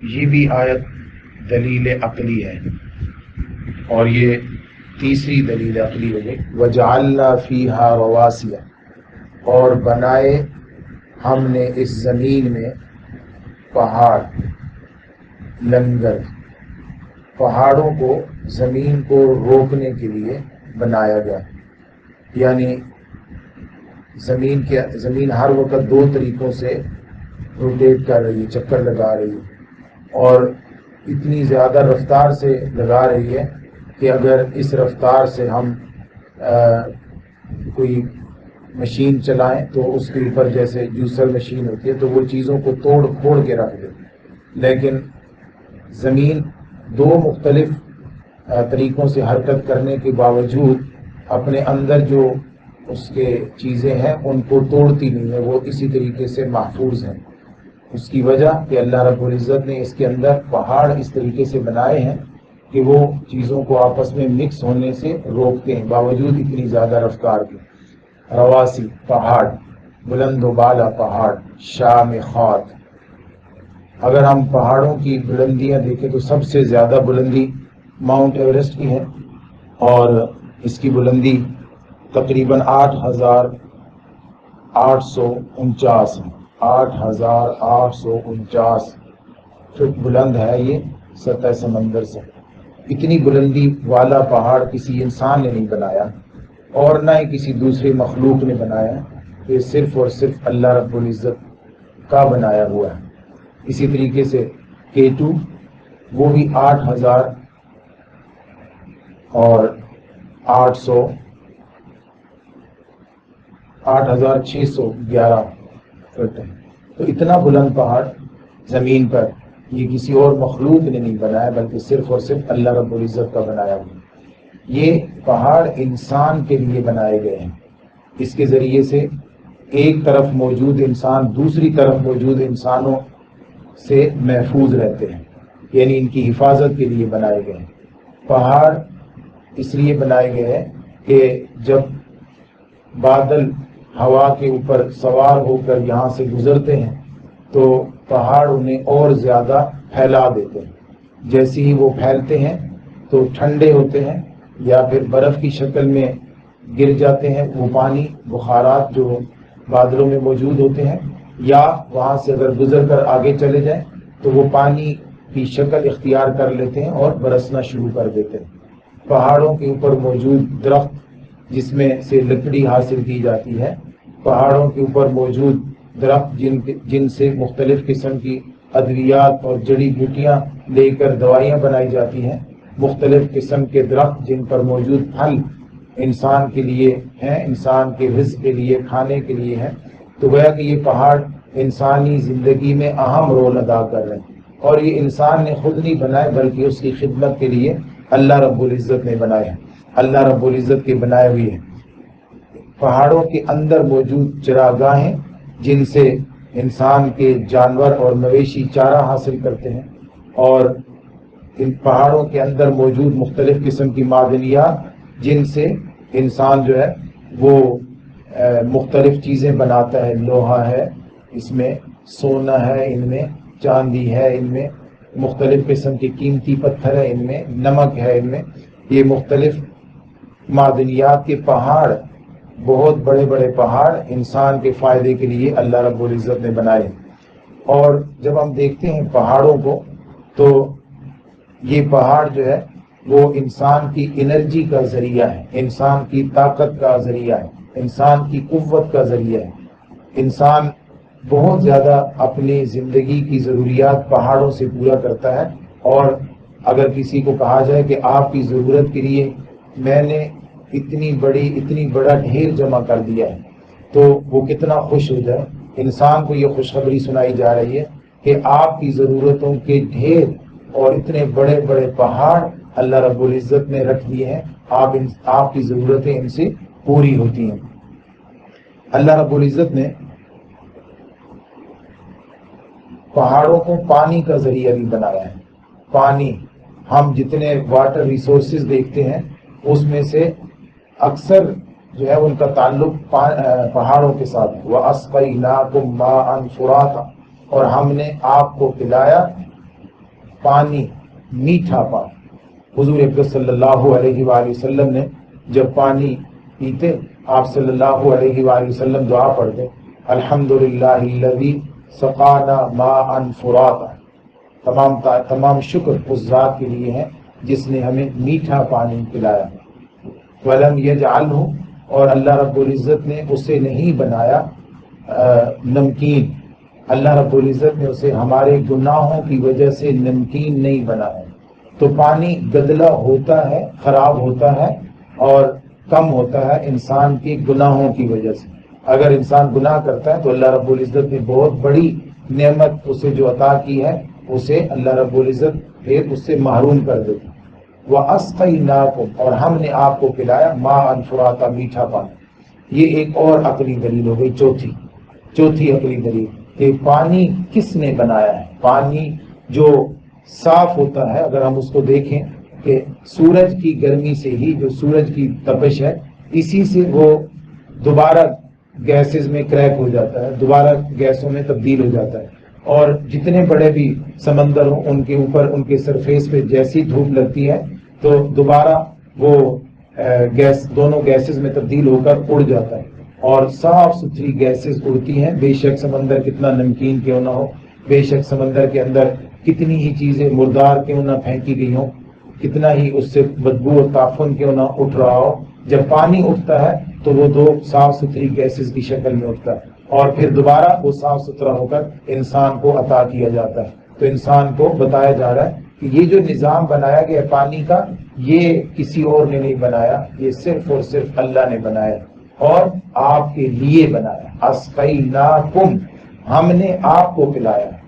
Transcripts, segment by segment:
یہ بھی آیت دلیل عقلی ہے، اور یہ تیسری دلیل عقلی ہو گئی۔ وَجَعَلْنَا فِيهَا رَوَاسِيَ، اور بنائے ہم نے اس زمین میں پہاڑ، لنگر، پہاڑوں کو زمین کو روکنے کے لیے بنایا گیا۔ یعنی زمین ہر وقت دو طریقوں سے روٹیٹ کر رہی ہے، چکر لگا رہی ہے، اور اتنی زیادہ رفتار سے لگا رہی ہے کہ اگر اس رفتار سے ہم کوئی مشین چلائیں تو اس کے اوپر جیسے جوسر مشین ہوتی ہے تو وہ چیزوں کو توڑ پھوڑ کے رکھ دے، لیکن زمین دو مختلف طریقوں سے حرکت کرنے کے باوجود اپنے اندر جو اس کے چیزیں ہیں ان کو توڑتی نہیں ہے، وہ اسی طریقے سے محفوظ ہیں۔ اس کی وجہ کہ اللہ رب العزت نے اس کے اندر پہاڑ اس طریقے سے بنائے ہیں کہ وہ چیزوں کو آپس میں مکس ہونے سے روکتے ہیں باوجود اتنی زیادہ رفتار کے۔ رواسی پہاڑ، بلند و بالا پہاڑ، شامخات۔ اگر ہم پہاڑوں کی بلندیاں دیکھیں تو سب سے زیادہ بلندی ماؤنٹ ایوریسٹ کی ہے، اور اس کی بلندی تقریباً 8,849 ہے۔ 8,849 فٹ بلند ہے یہ سطح سمندر سے۔ اتنی بلندی والا پہاڑ کسی انسان نے نہیں بنایا اور نہ ہی کسی دوسری مخلوق نے بنایا، یہ صرف اور صرف اللہ رب العزت کا بنایا ہوا ہے۔ اسی طریقے سے K2 وہ بھی 8,611 فٹ ہے۔ تو اتنا بلند پہاڑ زمین پر یہ کسی اور مخلوق نے نہیں بنایا بلکہ صرف اور صرف اللہ رب العزت کا بنایا ہوا۔ یہ پہاڑ انسان کے لیے بنائے گئے ہیں، اس کے ذریعے سے ایک طرف موجود انسان دوسری طرف موجود انسانوں سے محفوظ رہتے ہیں، یعنی ان کی حفاظت کے لیے بنائے گئے ہیں۔ پہاڑ اس لیے بنائے گئے ہیں کہ جب بادل ہوا کے اوپر سوار ہو کر یہاں سے گزرتے ہیں تو پہاڑ انہیں اور زیادہ پھیلا دیتے ہیں۔ جیسے ہی وہ پھیلتے ہیں تو ٹھنڈے ہوتے ہیں یا پھر برف کی شکل میں گر جاتے ہیں، وہ پانی بخارات جو بادلوں میں موجود ہوتے ہیں، یا وہاں سے اگر گزر کر آگے چلے جائیں تو وہ پانی کی شکل اختیار کر لیتے ہیں اور برسنا شروع کر دیتے ہیں۔ پہاڑوں کے اوپر موجود درخت جس میں سے لکڑی حاصل کی جاتی ہے، پہاڑوں کے اوپر موجود درخت جن سے مختلف قسم کی ادویات اور جڑی بوٹیاں لے کر دوائیاں بنائی جاتی ہیں، مختلف قسم کے درخت جن پر موجود پھل انسان کے لیے ہیں، انسان کے رزق کے لیے، کھانے کے لیے ہیں، تو گویا کہ یہ پہاڑ انسانی زندگی میں اہم رول ادا کر رہے ہیں، اور یہ انسان نے خود نہیں بنائے بلکہ اس کی خدمت کے لیے اللہ رب العزت نے بنائے ہیں، اللہ رب العزت کے بنائے ہوئے ہیں۔ پہاڑوں کے اندر موجود چراگاہیں جن سے انسان کے جانور اور مویشی چارہ حاصل کرتے ہیں، اور ان پہاڑوں کے اندر موجود مختلف قسم کی معدنیات جن سے انسان جو ہے وہ مختلف چیزیں بناتا ہے، لوہا ہے، اس میں سونا ہے، ان میں چاندی ہے، ان میں مختلف قسم کے قیمتی پتھر ہے، ان میں نمک ہے، ان میں یہ مختلف معدنیات کے پہاڑ، بہت بڑے بڑے پہاڑ انسان کے فائدے کے لیے اللہ رب العزت نے بنائے۔ اور جب ہم دیکھتے ہیں پہاڑوں کو تو یہ پہاڑ جو ہے وہ انسان کی انرجی کا ذریعہ ہے، انسان کی طاقت کا ذریعہ ہے، انسان کی قوت کا ذریعہ ہے۔ انسان بہت زیادہ اپنی زندگی کی ضروریات پہاڑوں سے پورا کرتا ہے، اور اگر کسی کو کہا جائے کہ آپ کی ضرورت کے لیے میں نے اتنی بڑا ڈھیر جمع کر دیا ہے تو وہ کتنا خوش ہو جائے۔ انسان کو یہ خوشخبری سنائی جا رہی ہے کہ آپ کی ضرورتوں کے ڈھیر اور اتنے بڑے بڑے پہاڑ اللہ رب العزت نے رکھ دیے ہیں، آپ کی ضرورتیں ان سے پوری ہوتی ہیں۔ اللہ رب العزت نے پہاڑوں کو پانی کا ذریعہ بھی بنایا ہے۔ پانی، ہم جتنے واٹر ریسورسز دیکھتے ہیں اس میں سے اکثر جو ہے ان کا تعلق پہاڑوں کے ساتھ ہے۔ وَأَسْقَيْنَاكُمْ مَاءً فُرَاتًا، اور ہم نے آپ کو پلایا پانی، میٹھا پانی. حضور اکرم صلی اللہ علیہ وآلہ وسلم نے جب پانی پیتے آپ صلی اللہ علیہ وآلہ وسلم دعا پڑھتے الحمدللہ الذی سقانا ماء فراتا. تمام شکر اس ذات کے لیے ہے جس نے ہمیں میٹھا پانی پلایا. ولم یجعلہ، اور اللہ رب العزت نے اسے نہیں بنایا نمکین. اللہ رب العزت نے اسے ہمارے گناہوں کی وجہ سے نمکین نہیں بنایا. تو پانی گدلا ہوتا ہے، خراب ہوتا ہے اور کم ہوتا ہے انسان کے گناہوں کی وجہ سے. اگر انسان گناہ کرتا ہے تو اللہ رب العزت نے بہت بڑی نعمت اسے جو عطا کی ہے اسے اللہ رب العزت پھر اس سے محروم کر دیتا. وَأَسْقَيْنَاكُمْ، اور ہم نے آپ کو پلایا ماء فراتا، میٹھا پانی. یہ ایک اور عقلی دلیل ہو گئی، چوتھی عقلی دلیل کہ پانی کس نے بنایا ہے. پانی جو صاف ہوتا ہے اگر ہم اس کو دیکھیں کہ سورج کی گرمی سے ہی، جو سورج کی تپش ہے اسی سے وہ دوبارہ گیسز میں کریک ہو جاتا ہے، دوبارہ گیسوں میں تبدیل ہو جاتا ہے. اور جتنے بڑے بھی سمندر ہوں ان کے اوپر، ان کے سرفیس پہ جیسی دھوپ لگتی ہے تو دوبارہ وہ گیس دونوں گیسز میں تبدیل ہو کر اڑ جاتا ہے اور صاف ستھری گیسز اڑتی ہیں. بے شک سمندر کتنا نمکین کیوں نہ ہو، بے شک سمندر کے اندر کتنی ہی چیزیں مردار کیوں نہ پھینکی گئی ہوں، کتنا ہی اس سے بدبو اور تعفن کیوں نہ اٹھ رہا ہو، جب پانی اٹھتا ہے تو وہ دو صاف ستھری گیسز کی شکل میں اٹھتا ہے اور پھر دوبارہ وہ صاف ستھرا ہو کر انسان کو عطا کیا جاتا ہے. تو انسان کو بتایا جا رہا ہے کہ یہ جو نظام بنایا گیا پانی کا یہ کسی اور نے نہیں بنایا، یہ صرف اور صرف اللہ نے بنایا اور آپ کے لیے بنایا. اسقیناکم، ہم نے آپ کو پلایا ہے،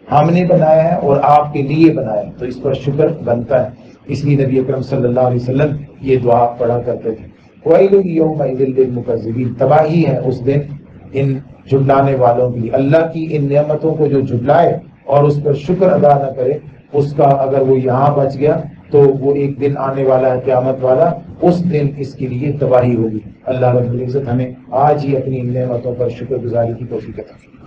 ہم نے بنایا ہے اور آپ کے لیے بنایا ہے. تو اس پر شکر بنتا ہے. اس لیے نبی اکرم صلی اللہ علیہ وسلم یہ دعا پڑھا کرتے تھے. وَيْلٌ يَوْمَئِذٍ لِّلْمُكَذِّبِينَ، تباہی ہے اس دن ان جھٹلانے والوں کی. اللہ کی ان نعمتوں کو جو جھٹلائے اور اس پر شکر ادا نہ کرے، اس کا اگر وہ یہاں بچ گیا تو وہ ایک دن آنے والا ہے قیامت والا، اس دن اس کے لیے تباہی ہوگی. اللہ رب العزت ہمیں آج ہی اپنی ان نعمتوں پر شکر گزاری کی توفیق عطا فرمائے.